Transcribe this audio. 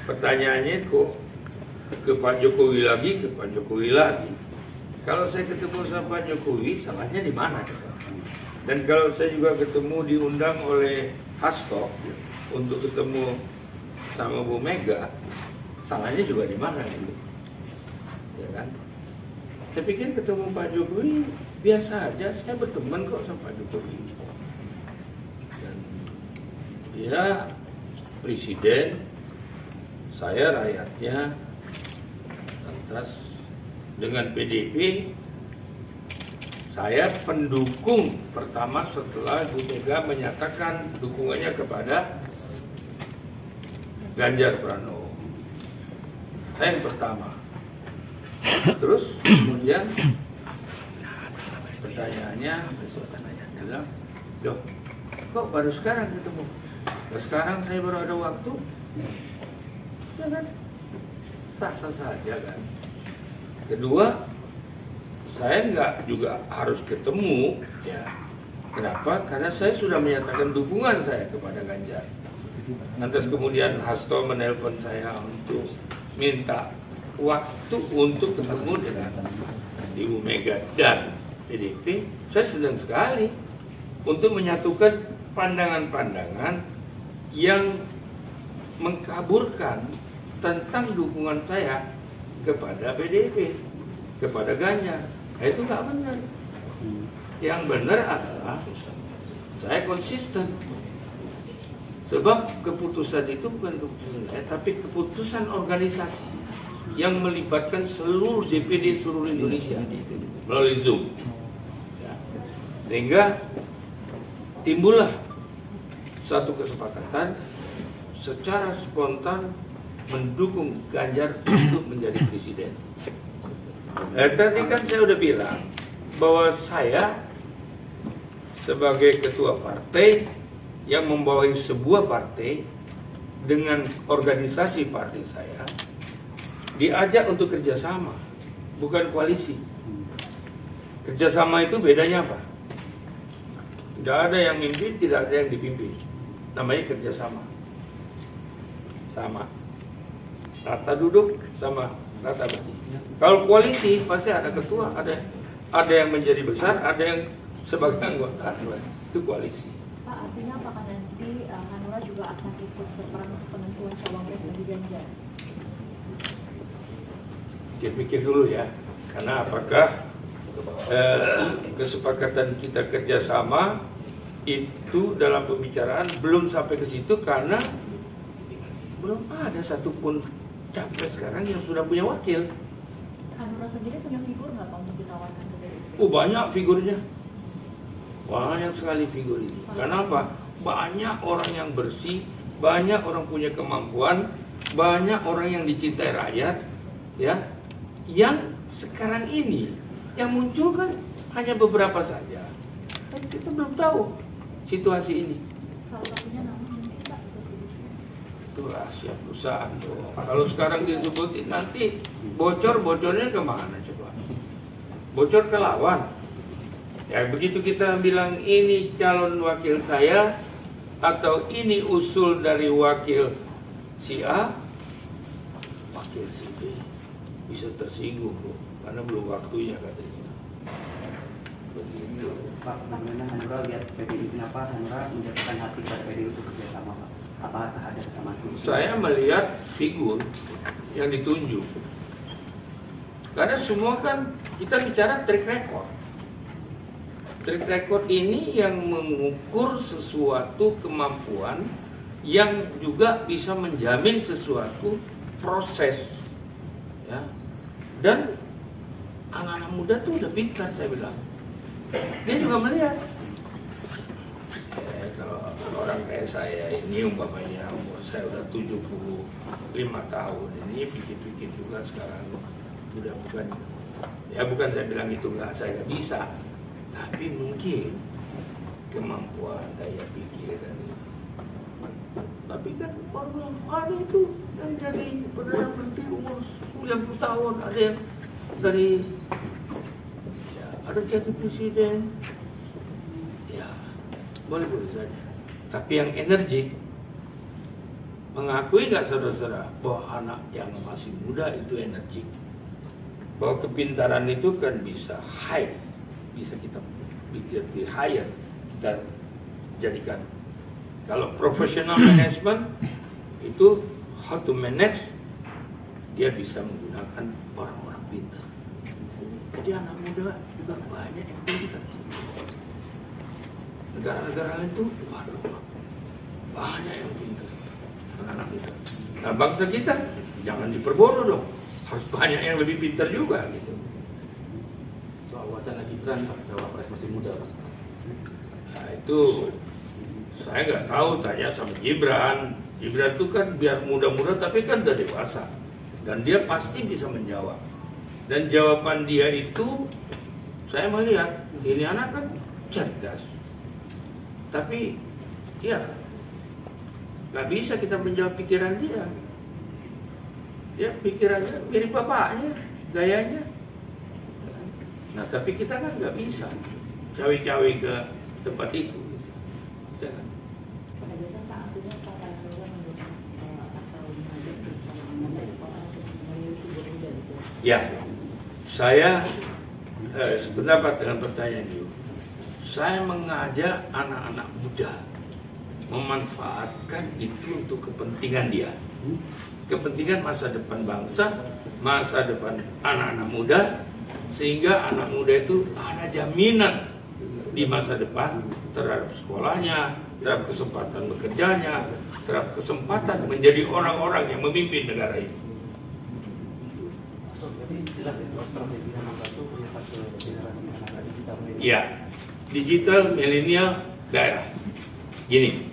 pertanyaannya kok ke Pak Jokowi lagi, ke Pak Jokowi lagi. Kalau saya ketemu sama Pak Jokowi, salahnya di mana? Dan kalau saya juga ketemu diundang oleh Hasto untuk ketemu sama Bu Mega, salahnya juga di mana gitu? Ya kan? Saya pikir ketemu Pak Jokowi biasa aja, saya berteman kok sama Pak Jokowi. Dan dia presiden, saya rakyatnya, lantas dengan PDP, saya pendukung pertama setelah Bu Mega menyatakan dukungannya kepada Ganjar Pranowo. Saya yang pertama. Terus kemudian pertanyaannya, bilang, loh, kok baru sekarang ketemu? Nah, sekarang saya baru ada waktu. Ya kan, sah-sah saja kan. Kedua, saya nggak juga harus ketemu, ya. Kenapa? Karena saya sudah menyatakan dukungan saya kepada Ganjar. Lantas kemudian Hasto menelpon saya untuk minta waktu untuk ketemu dengan Ibu Mega dan PDP. Saya senang sekali untuk menyatukan pandangan-pandangan yang mengkaburkan tentang dukungan saya kepada PDP, kepada Ganjar. Nah, itu nggak benar. Yang benar adalah saya konsisten. Sebab keputusan itu bukan keputusan saya, tapi keputusan organisasi yang melibatkan seluruh DPD seluruh Indonesia melalui Zoom. Ya. Sehingga timbullah satu kesepakatan secara spontan mendukung Ganjar untuk menjadi presiden. Tadi kan saya udah bilang bahwa saya sebagai ketua partai yang membawahi sebuah partai dengan organisasi partai saya diajak untuk kerjasama, bukan koalisi. Kerjasama itu bedanya apa? Tidak ada yang mimpin, tidak ada yang dipimpin. Namanya kerjasama. Sama. Rata duduk sama rata berdiri. Kalau koalisi pasti ada ketua, ada yang menjadi besar, ada yang sebagai anggota. Itu koalisi. Pak, artinya apakah nanti Hanura juga akan ikut berperan untuk penentuan cawapres bagi Ganjar? Pikir-pikir dulu ya, karena apakah kesepakatan kita kerjasama itu dalam pembicaraan belum sampai ke situ karena belum ada satupun capres sekarang yang sudah punya wakil. Hanura sendiri punya figur nggak Pak untuk ditawarkan ke PDIP? Oh, banyak figurnya. Banyak sekali figur ini. Kenapa? Banyak orang yang bersih, banyak orang punya kemampuan, banyak orang yang dicintai rakyat, ya. Yang sekarang ini yang muncul kan hanya beberapa saja. Dan kita belum tahu situasi ini. Salah satunya namanya Pak. Itu rahasia perusahaan tuh. Kalau sekarang disebutin nanti bocornya kemana coba? Bocor ke lawan. Ya begitu kita bilang ini calon wakil saya atau ini usul dari wakil si A, wakil si B bisa tersinggung loh, karena belum waktunya katanya. Begitu. Pak, bagaimana Hanura lihat PDI, kenapa Hanura menjatuhkan hati pada PDI untuk kerjasama Pak? Apakah ada kesamaan? Saya melihat figur yang ditunjuk. Karena semua kan kita bicara track record. Track record ini yang mengukur sesuatu kemampuan yang juga bisa menjamin sesuatu proses, ya. Dan anak-anak muda tuh udah pintar, saya bilang. Dia juga melihat. Kalau orang kayak saya ini umpamanya umur saya udah 75 tahun, ini pikir-pikir juga sekarang udah bukan saya bilang itu saya nggak bisa. Tapi mungkin kemampuan daya pikir dan tapi kan orang ada itu yang jadi Perdana Menteri umur 90 tahun, ada yang dari ya, ada jadi presiden, ya boleh saja. Tapi yang energik Mengakui nggak saudara-saudara bahwa anak yang masih muda itu energik, bahwa kepintaran itu kan bisa high, bisa kita bikin di higher, kita jadikan. Kalau professional management itu how to manage, dia bisa menggunakan orang-orang pintar. Jadi anak muda juga banyak yang pintar. Negara-negara lain itu waduh, banyak yang pintar anak muda. Nah, bangsa kita jangan diperbodoh dong, harus banyak yang lebih pintar juga gitu. Soal wacana Gibran Pak, cawapres masih muda Pak. Nah itu saya nggak tahu, tanya sama Gibran. Gibran itu kan biar muda-muda tapi kan udah dewasa dan dia pasti bisa menjawab. Dan jawaban dia itu saya melihat ini anak kan cerdas, tapi ya nggak bisa kita menjawab pikiran dia. Ya pikirannya mirip bapaknya, gayanya. Nah tapi kita kan nggak bisa cawe-cawe ke tempat itu. Ya. Pada biasa Pak, artinya Pak Hanura mendukung atau mengajak orang untuk memiliki berbeda gitu. Ya, saya sependapat dengan pertanyaan itu. Saya mengajak anak-anak muda memanfaatkan itu untuk kepentingan dia, kepentingan masa depan bangsa, masa depan anak-anak muda, sehingga anak muda itu ada jaminan di masa depan terhadap sekolahnya, terhadap kesempatan bekerjanya, terhadap kesempatan menjadi orang-orang yang memimpin negara ini. So, jadi jelas ya, kalau strategi Hanura itu punya satu generasi anak digital. Ya, digital milenial daerah. Gini,